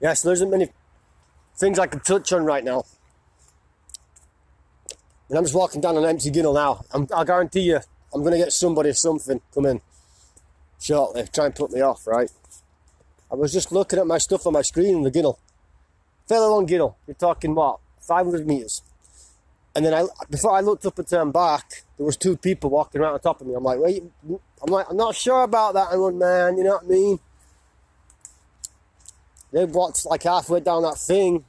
Yeah, so there isn't many things I can touch on right now. And I'm just walking down an empty ginnel now. I guarantee you, I'm going to get somebody or something come in shortly, try and put me off, right? I was just looking at my stuff on my screen in the ginnel. Fairly long ginnel. You're talking, what, 500 metres. And then before I looked up and turned back, there was 2 people walking around on top of me. I'm like, wait, I'm not sure about that one, man, you know what I mean? They walked like halfway down that thing.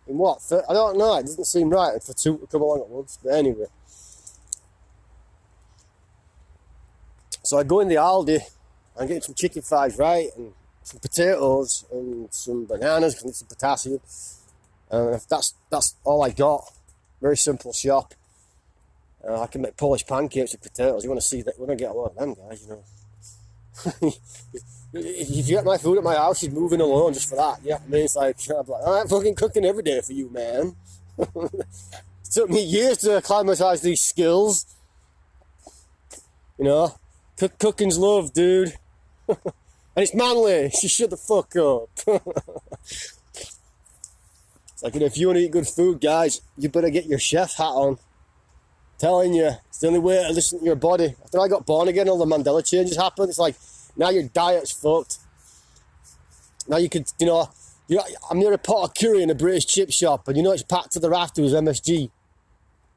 In what? I don't know, it doesn't seem right for 2 to come along at once, but anyway. So I go in the Aldi and get some chicken thighs, right? And some potatoes and some bananas, because I need some potassium. And if that's all I got. Very simple shop. I can make Polish pancakes with potatoes. You want to see that? We're going to get a lot of them, guys, you know. If you get my food at my house, she's moving alone just for that. Yeah, I mean, it's like, I'm like, I'm fucking cooking every day for you, man. It took me years to acclimatise these skills. You know, cooking's love, dude. And it's manly. So shut the fuck up. It's like, you know, if you want to eat good food, guys, you better get your chef hat on. I'm telling you, it's the only way to listen to your body. After I got born again, all the Mandela changes happened. It's like, now your diet's fucked. Now you could, you know, I'm near a pot of curry in a British chip shop, and you know it's packed to the rafters with MSG.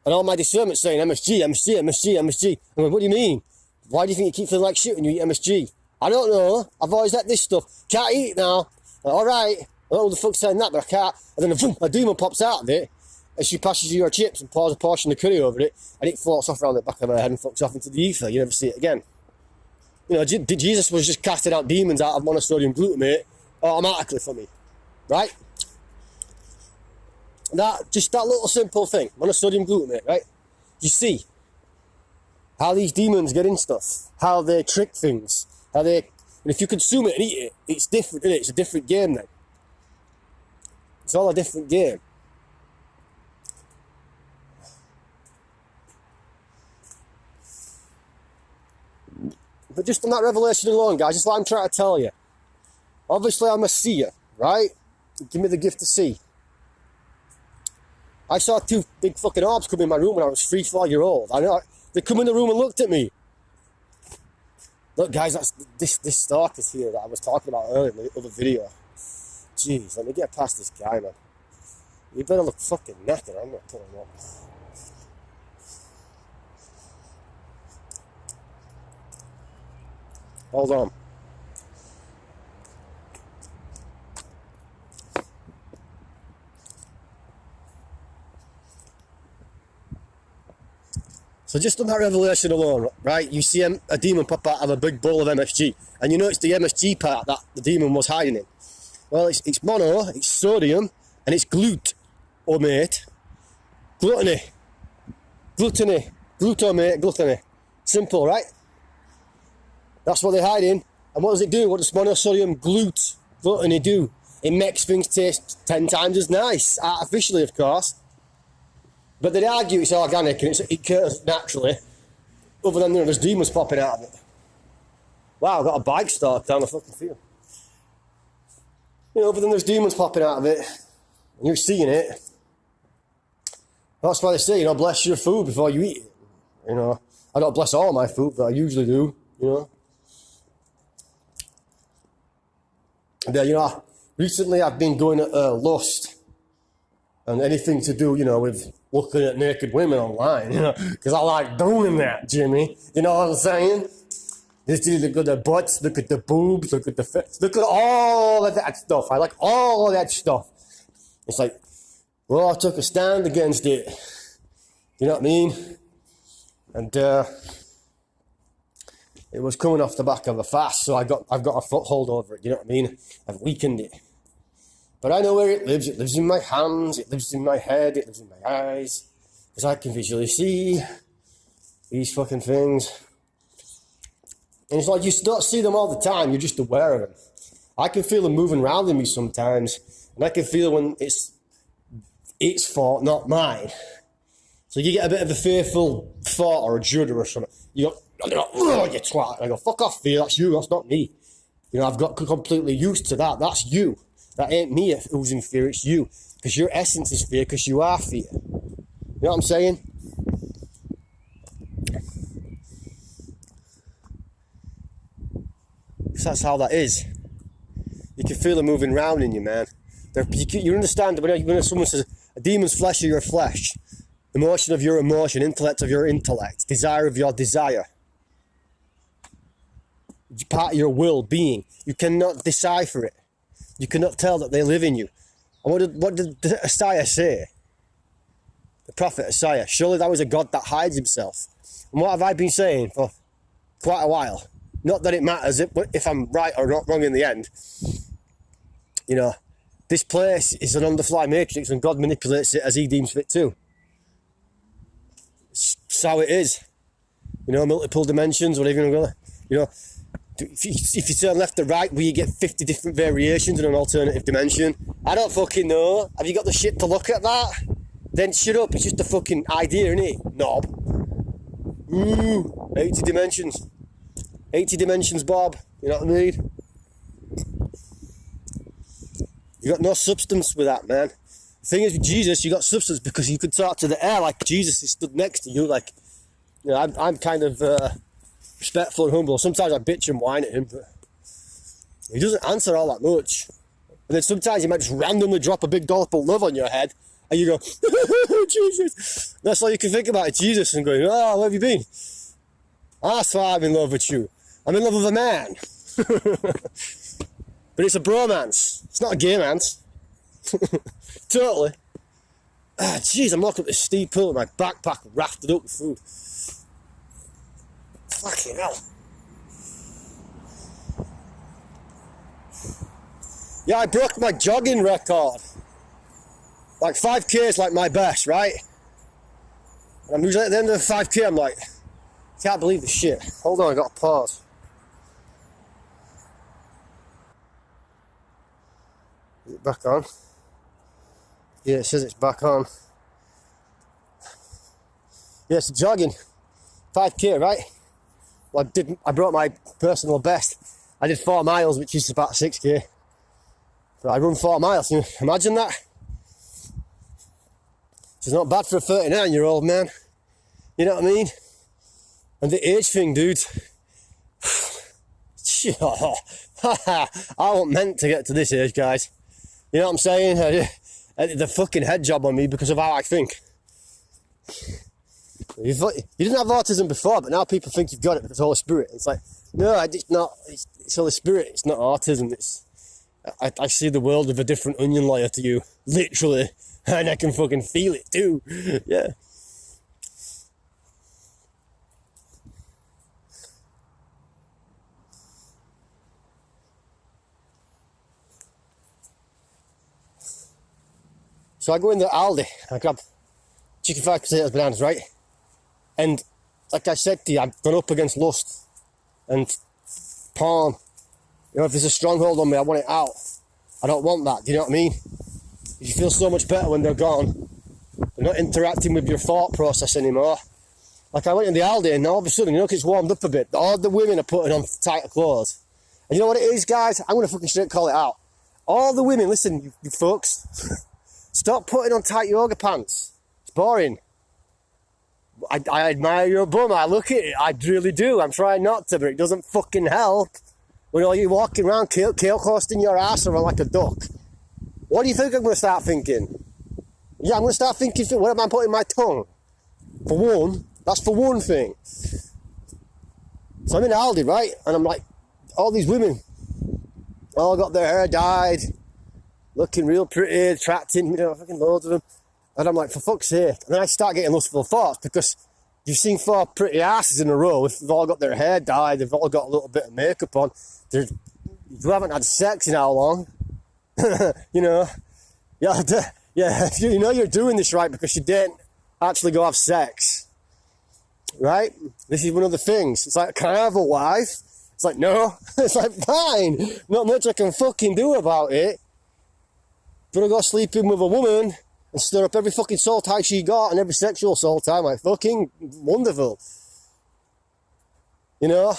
And all my discernment's saying MSG, MSG, MSG, MSG. I'm like, what do you mean? Why do you think you keep feeling like shit when you eat MSG? I don't know. I've always had this stuff. Can't eat it now. Like, all right. I don't know who the fuck's saying that, but I can't. And then boom, a demon pops out of it, and she passes you your chips and pours a portion of curry over it, and it floats off around the back of her head and fucks off into the ether. You never see it again. You know, Jesus was just casting out demons out of monosodium glutamate automatically for me, right? That little simple thing, monosodium glutamate, right? You see how these demons get in stuff, how they trick things, and if you consume it and eat it, it's different, isn't it? It's a different game then. It's all a different game. But just on that revelation alone, guys, just what I'm trying to tell you. Obviously, I'm a seer, right? Give me the gift to see. I saw 2 big fucking orbs come in my room when I was 3-4-year-old. They come in the room and looked at me. Look, guys, that's this stalker's here that I was talking about earlier in the other video. Jeez, let me get past this guy, man. You better look fucking knackered. I'm not pulling up. Hold on. So just on that revelation alone, right, you see a demon pop out of a big bowl of MSG, and you know it's the MSG part that the demon was hiding in. Well, it's mono, it's sodium, and it's glutamate. Glutamate. Simple, right? That's what they hide in. And what does it do? What does monosodium glutamate do? It makes things taste 10 times as nice, artificially, of course. But they'd argue it's organic and it occurs naturally, other than there's demons popping out of it. Wow, I've got a bike start down the fucking field. You know, other than there's demons popping out of it, and you're seeing it. That's why they say, you know, bless your food before you eat it. You know, I don't bless all my food, but I usually do, you know. And you know, recently I've been going at lust and anything to do, you know, with looking at naked women online, you know, because I like doing that, Jimmy. You know what I'm saying? Just look at the butts, look at the boobs, look at the face, look at all of that stuff. I like all of that stuff. It's like, well, I took a stand against it. You know what I mean? And it was coming off the back of a fast, so I've got a foothold over it. You know what I mean? I've weakened it. But I know where it lives. It lives in my hands, it lives in my head, it lives in my eyes. Because I can visually see these fucking things. And it's like you don't see them all the time, you're just aware of them. I can feel them moving around in me sometimes. And I can feel when it's its fault, not mine. So you get a bit of a fearful thought or a judder or something. You go, oh, you twat. And I go, fuck off, fear, that's you, that's not me. You know, I've got completely used to that, that's you. That ain't me who's in fear, it's you. Because your essence is fear, because you are fear. You know what I'm saying? So that's how that is. You can feel it moving around in you, man. You understand when someone says, a demon's flesh of your flesh, emotion of your emotion, intellect of your intellect, desire of your desire. Part of your will being. You cannot decipher it. You cannot tell that they live in you. And what did Isaiah say? The prophet Isaiah. Surely that was a God that hides himself. And what have I been saying for quite a while? Not that it matters if I'm right or not wrong in the end. You know, this place is an on-the-fly matrix and God manipulates it as he deems fit too. It's how it is. You know, multiple dimensions, whatever you're gonna, you know, if you turn left or right, will you get 50 different variations in an alternative dimension? I don't fucking know. Have you got the shit to look at that? Then shut up, it's just a fucking idea, innit? Knob. 80 dimensions. 80 dimensions, Bob. You know what I mean? You got no substance with that, man. The thing is with Jesus, you got substance because you could talk to the air like Jesus is stood next to you. Like, you know, I'm kind of respectful and humble. Sometimes I bitch and whine at him, but he doesn't answer all that much. And then sometimes he might just randomly drop a big dollop of love on your head, and you go, Jesus. That's all you can think about is Jesus and going, oh, where have you been? That's why I'm in love with you. I'm in love with a man. But it's a bromance. It's not a gay man's. Totally. Jeez, I'm walking up this steep hill with my backpack rafted up with food. Fucking hell. Yeah, I broke my jogging record. Like 5K is like my best, right? And I'm usually at the end of the 5K, I'm like, can't believe this shit. Hold on, I got to pause. Is it back on? Yeah, it says it's back on. Yeah, it's jogging. 5K, right? Well, I brought my personal best. I did 4 miles, which is about 6K. But I run 4 miles. Can you imagine that? It's not bad for a 39-year-old, man. You know what I mean? And the age thing, dude. I wasn't meant to get to this age, guys. You know what I'm saying? The fucking head job on me because of how I think. You didn't have autism before, but now people think you've got it because Holy Spirit. It's like, no, it's not. It's Holy Spirit. It's not autism. I see the world with a different onion layer to you, literally, and I can fucking feel it too. Yeah. So I go in the Aldi, I grab chicken fried potatoes, bananas, right? And like I said to you, I've gone up against lust and porn. You know, if there's a stronghold on me, I want it out. I don't want that, do you know what I mean? You feel so much better when they're gone. They're not interacting with your thought process anymore. Like I went in the Aldi and all of a sudden, you know, 'cause it's warmed up a bit, all the women are putting on tighter clothes. And you know what it is, guys? I'm going to fucking straight call it out. All the women, listen, you folks, stop putting on tight yoga pants. It's boring. I admire your bum, I look at it, I really do. I'm trying not to, but it doesn't fucking help. When all you walking around kale coasting your ass around like a duck. What do you think I'm going to start thinking? Yeah, I'm going to start thinking, what am I putting in my tongue? For one, that's for one thing. So I'm in Aldi, right? And I'm like, all these women, all got their hair dyed, looking real pretty, attracting, you know, fucking loads of them. And I'm like, for fuck's sake. And then I start getting lustful thoughts because you've seen 4 pretty asses in a row. They've all got their hair dyed, they've all got a little bit of makeup on. You haven't had sex in how long? You know? Yeah, you know you're doing this right because you didn't actually go have sex. Right? This is one of the things. It's like, can I have a wife? It's like, no. It's like, fine. Not much I can fucking do about it. But I go sleeping with a woman and stir up every fucking soul tie she got and every sexual soul tie. Like, fucking wonderful. You know?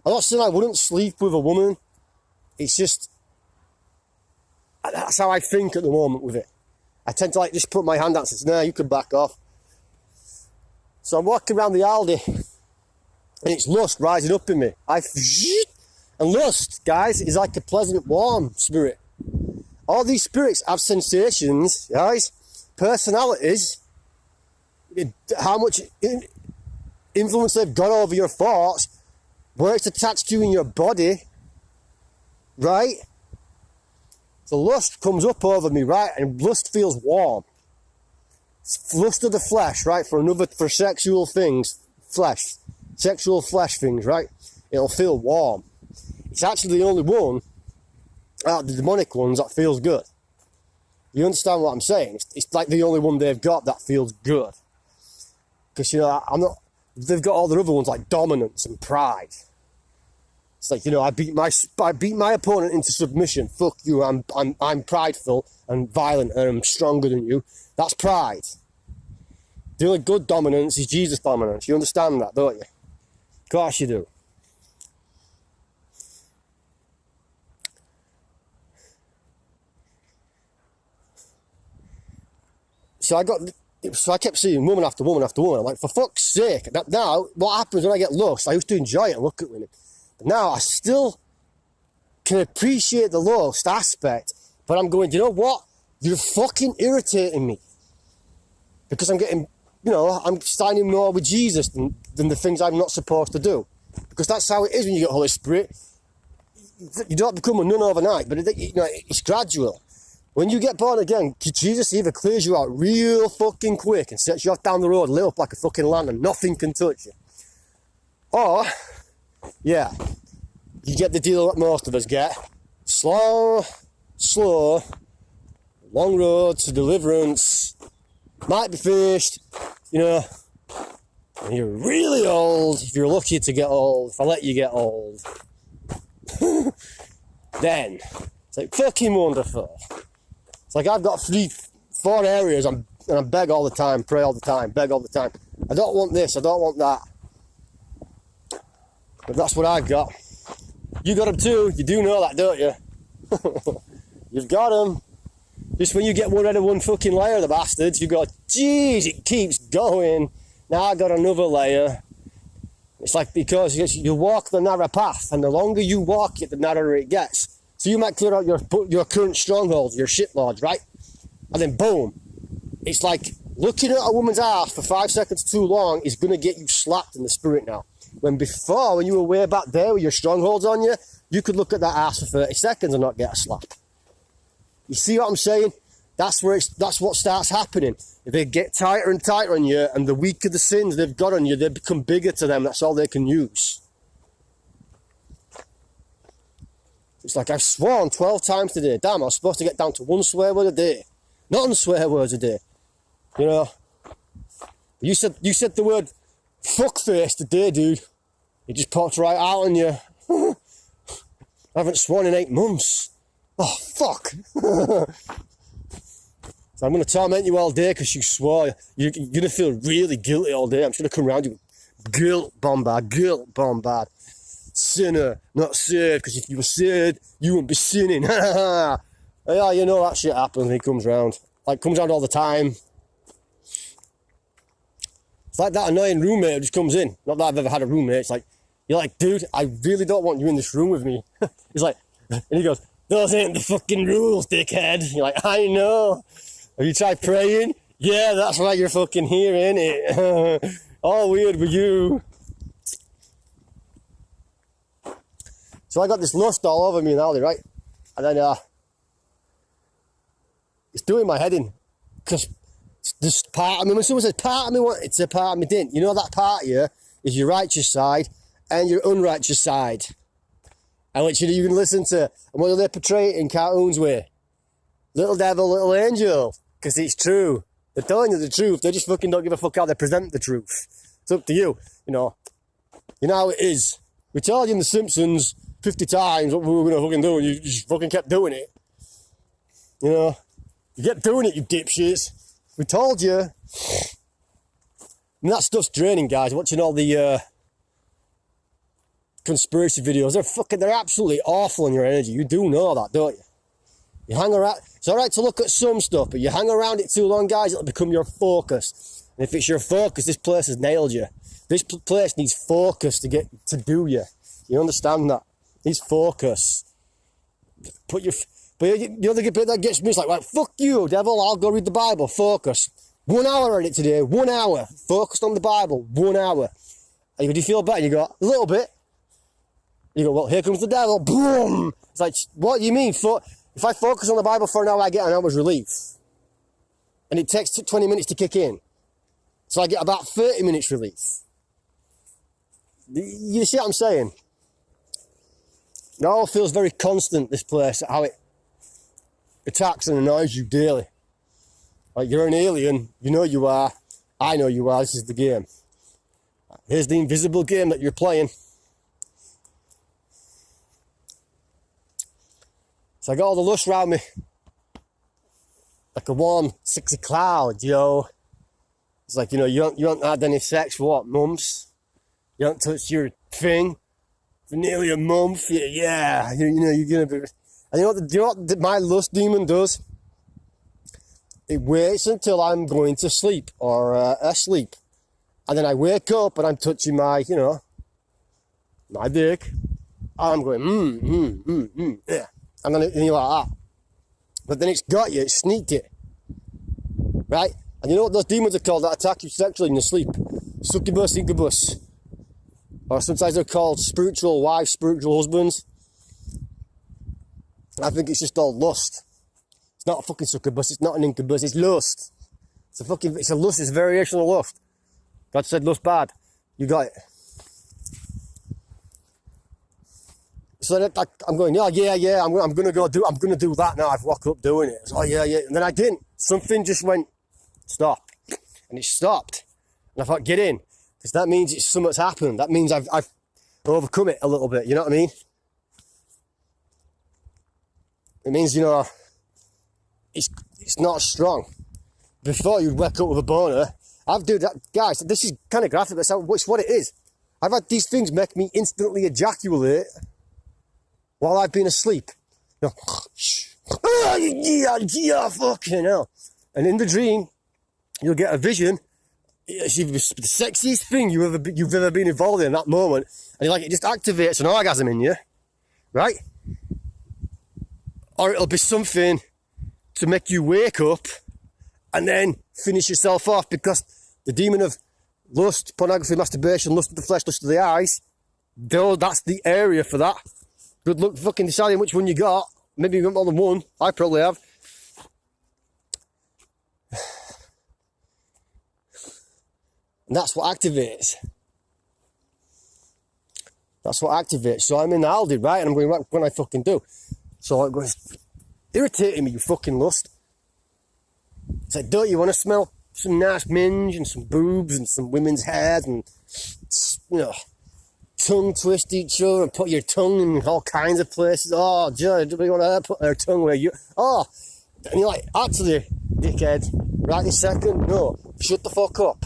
I'm not saying I wouldn't sleep with a woman. It's just, That's how I think at the moment with it. I tend to like just put my hand out and say, nah, you can back off. So I'm walking around the Aldi and it's lust rising up in me. And lust, guys, is like a pleasant, warm spirit. All these spirits have sensations, guys, personalities, how much influence they've got over your thoughts, where it's attached to you in your body, right? So lust comes up over me, right? And lust feels warm. It's lust of the flesh, right? For sexual things, sexual flesh things, right? It'll feel warm. It's actually the only one out of the demonic ones that feels good. You understand what I'm saying? It's like the only one they've got that feels good. Because, you know, they've got all the other ones like dominance and pride. It's like, you know, I beat my opponent into submission. Fuck you, I'm prideful and violent and I'm stronger than you. That's pride. The only good dominance is Jesus dominance. You understand that, don't you? Of course you do. So I kept seeing woman after woman after woman. I'm like, for fuck's sake. Now, what happens when I get lust? I used to enjoy it and look at women. But now I still can appreciate the lust aspect. But I'm going, you know what? You're fucking irritating me. Because I'm getting, you know, I'm standing more with Jesus than the things I'm not supposed to do. Because that's how it is when you get Holy Spirit. You don't become a nun overnight, but you know, it's gradual. When you get born again, Jesus either clears you out real fucking quick and sets you off down the road, lit up like a fucking lantern, nothing can touch you. Or, yeah, you get the deal that most of us get. Slow, long road to deliverance, might be finished, you know, when you're really old, if you're lucky to get old, if I let you get old, then it's like fucking wonderful. It's like I've got 4 areas and I beg all the time, pray all the time, beg all the time. I don't want this, I don't want that. But that's what I've got. You got them too, you do know that, don't you? You've got them. Just when you get rid of one fucking layer, the bastards, you go, geez, it keeps going. Now I got another layer. It's like because you walk the narrow path, and the longer you walk it, the narrower it gets. So you might clear out your current strongholds, your shitlords, right? And then boom. It's like looking at a woman's ass for 5 seconds too long is going to get you slapped in the spirit now. When before, when you were way back there with your strongholds on you, you could look at that ass for 30 seconds and not get a slap. You see what I'm saying? That's what starts happening. If they get tighter and tighter on you, and the weaker the sins they've got on you, they become bigger to them. That's all they can use. It's like I've sworn 12 times today. Damn, I was supposed to get down to 1 swear word a day. Not 1 swear words a day. You know? You said the word fuckface today, dude. It just popped right out on you. I haven't sworn in 8 months. Oh, fuck. So I'm going to torment you all day because you swore. You're going to feel really guilty all day. I'm just going to come around you with guilt bombard. Sinner, not saved, because if you were saved, you wouldn't be sinning. Yeah, you know that shit happens when he comes round. Like, comes round all the time. It's like that annoying roommate who just comes in. Not that I've ever had a roommate. It's like, you're like, dude, I really don't want you in this room with me. He's like, and he goes, those ain't the fucking rules, dickhead. You're like, I know. Have you tried praying? Yeah, that's why you're fucking here, ain't it? All weird with you. So I got this lust all over me in Aldi, right? And then it's doing my head in. Because this part of me, when someone says part of me wanted to, part of me didn't. You know that part of you is your righteous side and your unrighteous side. And which you can listen to. And what do they portray it in cartoons with? Little devil, little angel. Because it's true. They're telling you the truth. They just fucking don't give a fuck how they present the truth. It's up to you. You know how it is. We told you in The Simpsons 50 times what we were going to fucking do, and you just fucking kept doing it. You know? You kept doing it, you dipshits. We told you. And that stuff's draining, guys. Watching all the conspiracy videos. They're absolutely awful on your energy. You do know that, don't you? You hang around, it's all right to look at some stuff, but you hang around it too long, guys, it'll become your focus. And if it's your focus, this place has nailed you. This place needs focus to get to do you. You understand that? Needs focus. But the other bit that gets me is like, right, fuck you, devil, I'll go read the Bible. Focus. 1 hour on it today, 1 hour. Focused on the Bible, 1 hour. And do you feel better? And you go, a little bit. You go, well, here comes the devil. Boom! It's like, what do you mean? If I focus on the Bible for an hour, I get an hour's relief. And it takes 20 minutes to kick in. So I get about 30 minutes relief. You see what I'm saying? It all feels very constant, this place, how it attacks and annoys you daily. Like, you're an alien, you know you are, I know you are, this is the game. Here's the invisible game that you're playing. So I got all the lust around me. Like a warm, sexy cloud, yo. It's like, you know, you haven't had any sex for what, months? You haven't touched your thing for nearly a month? Yeah, you know, you're gonna be... And you know what my lust demon does? It waits until I'm going to sleep or asleep. And then I wake up and I'm touching my, you know, my dick. And I'm going, yeah. And then you're like that. But then it's got you, it's sneaked it. Right? And you know what those demons are called that attack you sexually in your sleep? Succubus, incubus. Or sometimes they're called spiritual wives, spiritual husbands. I think it's just all lust. It's not a fucking succubus, it's not an incubus, it's lust. It's a lust, it's a variation of lust. God said lust bad. You got it. So that, I'm going, yeah, I'm gonna do that now. I've woke up doing it. So, yeah. And then I didn't. Something just went, stop. And it stopped. And I thought, get in. Because that means something's happened. That means I've overcome it a little bit. You know what I mean? It means, you know, it's not strong. Before you'd wake up with a boner, I've do that, guys. This is kind of graphic, but it's what it is. I've had these things make me instantly ejaculate while I've been asleep. You know, yeah, fucking hell. And in the dream, you'll get a vision. It's the sexiest thing you've ever been involved in that moment, and you're like, it just activates an orgasm in you, right? Or it'll be something to make you wake up and then finish yourself off, because the demon of lust, pornography, masturbation, lust of the flesh, lust of the eyes, though that's the area for that. Good luck fucking deciding which one you got. Maybe you got more than one. I probably have. And that's what activates. That's what activates. So I'm in the Aldi, right? And I'm going, what can I fucking do? So I'm going, irritating me, you fucking lust. It's like, don't you want to smell some nice minge and some boobs and some women's hairs and, you know, tongue twist each other and put your tongue in all kinds of places? Oh, Judge, do we want to put their tongue where you... Oh, and you're like, actually, dickhead, right this second, no, shut the fuck up.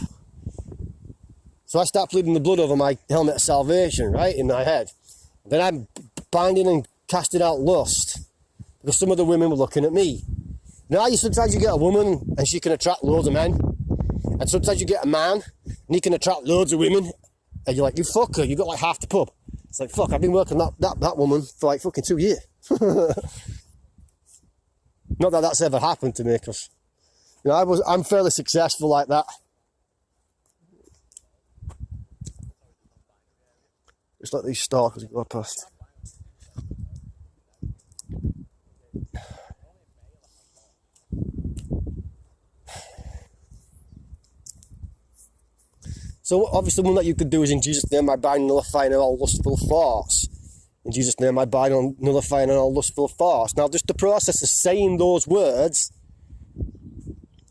So I start bleeding the blood over my helmet of salvation, right, in my head. Then I'm binding and casting out lust, because some of the women were looking at me. Now, sometimes you get a woman and she can attract loads of men. And sometimes you get a man and he can attract loads of women. And you're like, you fucker, you got like half the pub. It's like, fuck, I've been working that woman for like fucking 2 years. Not that that's ever happened to me, because, you know, I'm fairly successful like that. Just like these stalkers go past. So obviously one that you could do is, in Jesus' name I bind and nullify all lustful thoughts. In Jesus' name I bind and nullify all lustful thoughts. Now just the process of saying those words,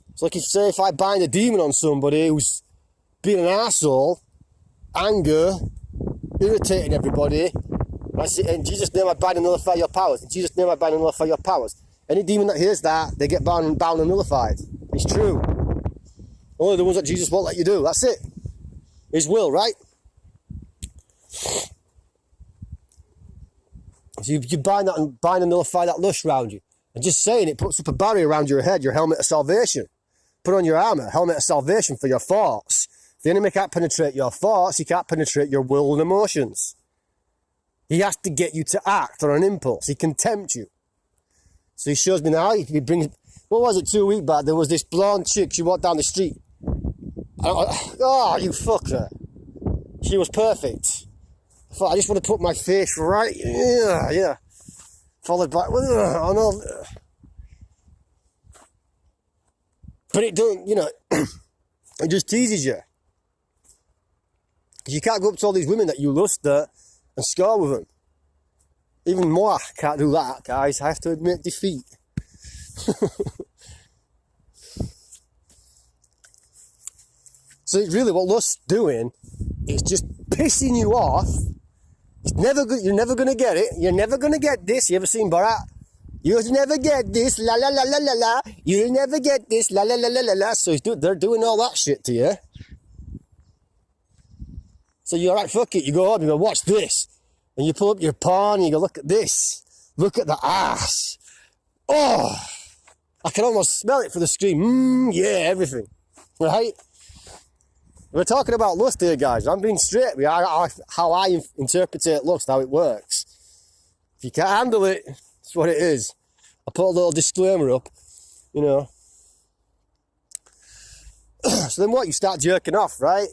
it's like if I bind a demon on somebody who's being an arsehole, anger, irritating everybody, I say, in Jesus' name I bind and nullify your powers. In Jesus' name I bind and nullify your powers. Any demon that hears that, they get bound and nullified. It's true. Only the ones that Jesus won't let you do. That's it. His will, right? So you bind and nullify that lust around you. And just saying it puts up a barrier around your head, your helmet of salvation. Put on your armour, helmet of salvation for your thoughts. If the enemy can't penetrate your thoughts, he can't penetrate your will and emotions. He has to get you to act on an impulse. He can tempt you. So he shows me now, he brings, what was it, 2 weeks back, there was this blonde chick, she walked down the street. Oh, you fucker. She was perfect. I thought, I just want to put my face right, yeah. Followed by, oh no. But it don't, it just teases you. Because you can't go up to all these women that you lust at and score with them. Even more, I can't do that, guys. I have to admit defeat. So it's really what lust's doing is just pissing you off. It's never good. You're never gonna get it. You're never gonna get this. You ever seen Borat? You'll never get this. La la la la la la. You'll never get this. La la la la la la. So they're doing all that shit to you. So you're like, fuck it. You go home. You go, watch this. And you pull up your porn and you go, look at this. Look at the ass. Oh, I can almost smell it for the screen. Yeah, everything. Right? We're talking about lust here, guys. I'm being straight with how I interpret lust, how it works. If you can't handle it, it's what it is. I put a little disclaimer up, So then what? You start jerking off, right?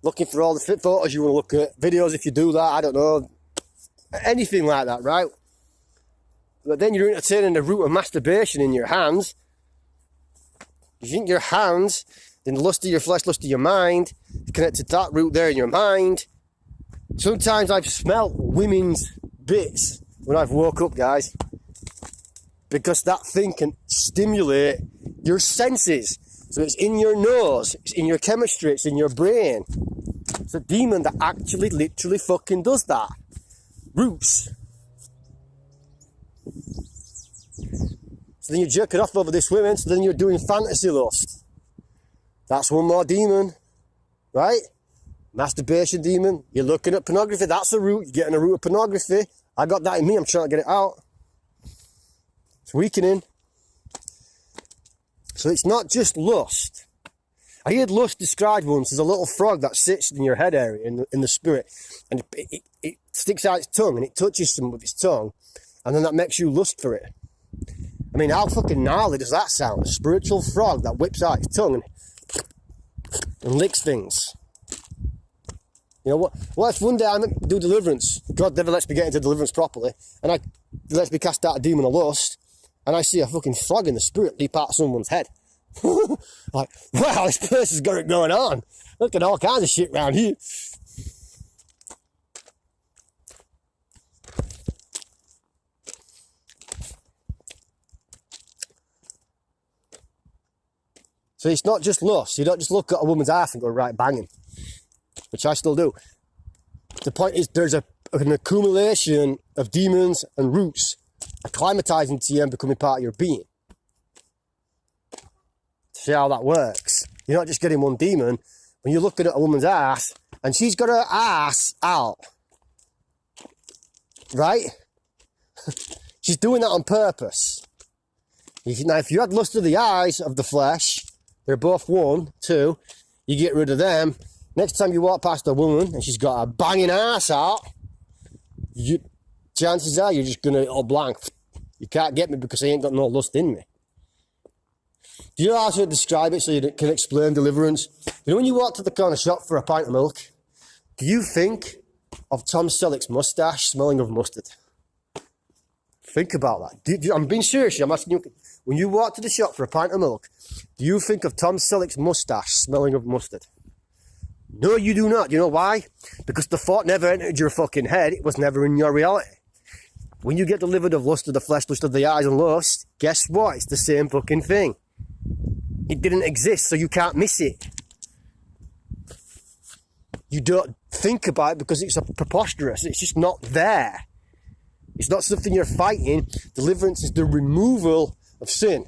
Looking for all the fit photos you want to look at. Videos if you do that, I don't know. Anything like that, right? But then you're entertaining the root of masturbation in your hands. You think your hands, then the lust of your flesh, lust of your mind, connected to that root there in your mind. Sometimes I've smelt women's bits when I've woke up, guys. Because that thing can stimulate your senses. So it's in your nose, it's in your chemistry, it's in your brain. It's a demon that actually literally fucking does that. Roots. So then you're jerking off over this woman, so then you're doing fantasy lust. That's one more demon, right? Masturbation demon. You're looking at pornography, that's a root. You're getting a root of pornography. I got that in me, I'm trying to get it out. It's weakening. So it's not just lust. I heard lust described once as a little frog that sits in your head area, in the spirit, and it sticks out its tongue and it touches them with its tongue, and then that makes you lust for it. I mean, how fucking gnarly does that sound? A spiritual frog that whips out its tongue and licks things. You know what? What if one day I do deliverance? God never lets me get into deliverance properly, and I lets me cast out a demon of lust, and I see a fucking frog in the spirit leap out of someone's head. Like, wow, this person's got it going on. Look at all kinds of shit around here. So it's not just lust. You don't just look at a woman's ass and go, right, banging. Which I still do. The point is there's an accumulation of demons and roots acclimatizing to you and becoming part of your being. See how that works. You're not just getting one demon. When you're looking at a woman's ass and she's got her ass out, right? She's doing that on purpose. Now, if you had lust of the eyes of the flesh, they're both one, two, you get rid of them. Next time you walk past a woman and she's got a banging ass out, chances are you're just going to all blank. You can't get me because I ain't got no lust in me. Do you know how to describe it so you can explain deliverance? You know when you walk to the corner shop for a pint of milk, do you think of Tom Selleck's moustache smelling of mustard? Think about that. I'm being serious. I'm asking you, when you walk to the shop for a pint of milk, do you think of Tom Selleck's moustache smelling of mustard? No, you do not. You know why? Because the thought never entered your fucking head. It was never in your reality. When you get delivered of lust of the flesh, lust of the eyes and lust, guess what? It's the same fucking thing. It didn't exist, so you can't miss it. You don't think about it because it's preposterous. It's just not there. It's not something you're fighting. Deliverance is the removal of sin.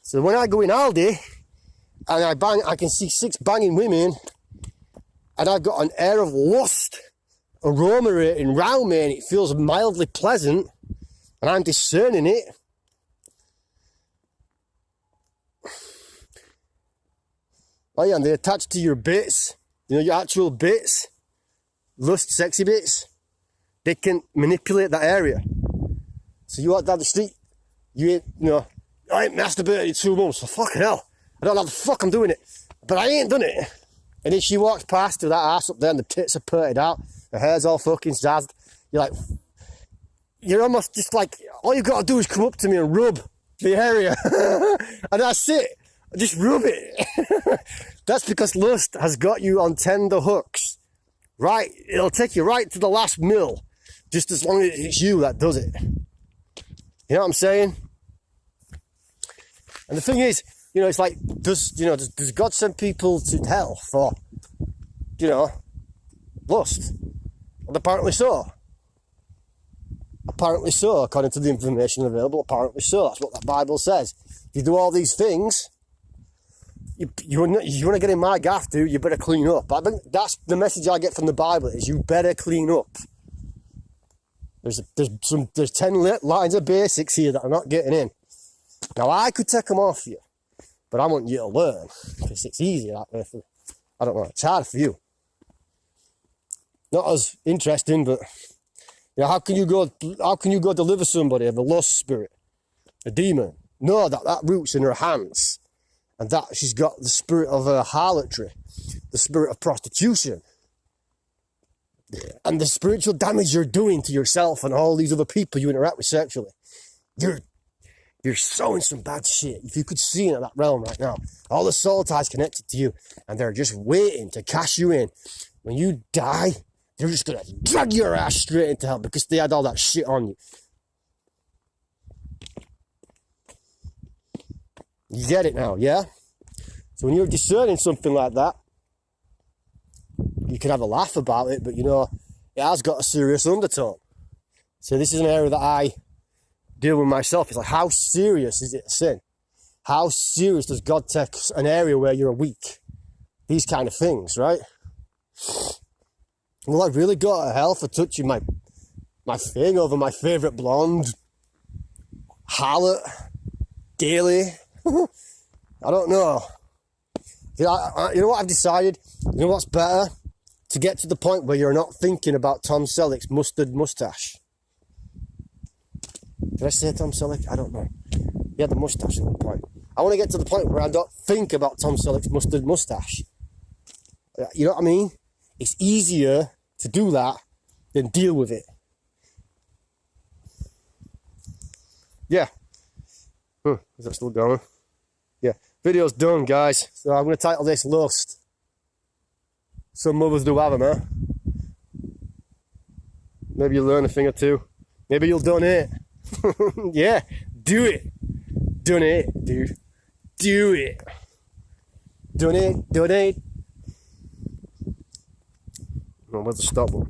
So when I go in Aldi and I can see 6 banging women and I've got an air of lust aroma round me and it feels mildly pleasant, And I'm discerning it. Oh yeah, and they attach to your bits, your actual bits, lust, sexy bits. They can manipulate that area. So you walk down the street, I ain't masturbated in 2 months, so fucking hell. I don't know how the fuck I'm doing it, but I ain't done it. And then she walks past with that ass up there and the tits are purted out, her hair's all fucking zazzed. You're almost just like, all you've got to do is come up to me and rub the area. And that's it. Just rub it. That's because lust has got you on tender hooks. Right? It'll take you right to the last mill. Just as long as it's you that does it. You know what I'm saying? And the thing is, it's like, does God send people to hell for, lust? Well, apparently so. Apparently so, according to the information available. Apparently so. That's what that Bible says. If you do all these things, you want to get in my gaff, dude, you better clean up. I think that's the message I get from the Bible, is you better clean up. There's 10 lines of basics here that I'm not getting in. Now, I could take them off you, but I want you to learn, because it's easier that way. I don't know, it's hard for you. Not as interesting, but how can you go deliver somebody of a lust spirit, a demon? Know that root's in her hands, and that she's got the spirit of harlotry, the spirit of prostitution, and the spiritual damage you're doing to yourself and all these other people you interact with sexually. You're sowing some bad shit. If you could see in that realm right now, all the soul ties connected to you, and they're just waiting to cash you in. When you die, they're just gonna drag your ass straight into hell because they had all that shit on you. You get it now, yeah? So when you're discerning something like that, you can have a laugh about it, but it has got a serious undertone. So this is an area that I deal with myself. It's like, how serious is it a sin? How serious does God take an area where you're weak? These kind of things, right? Well, I really go to hell for touching my thing over my favourite blonde, harlot, daily. I don't know. You know what I've decided? You know what's better? To get to the point where you're not thinking about Tom Selleck's mustard moustache. Did I say Tom Selleck? I don't know. He had the moustache at one point. I want to get to the point where I don't think about Tom Selleck's mustard moustache. You know what I mean? It's easier to do that than deal with it. Yeah. Is that still going? Yeah. Video's done, guys. So I'm going to title this Lust. Some mothers do have them, huh? Maybe you'll learn a thing or two. Maybe you'll donate. Yeah, do it. Donate, dude. Do it. Donate. Oh, where's the stop one?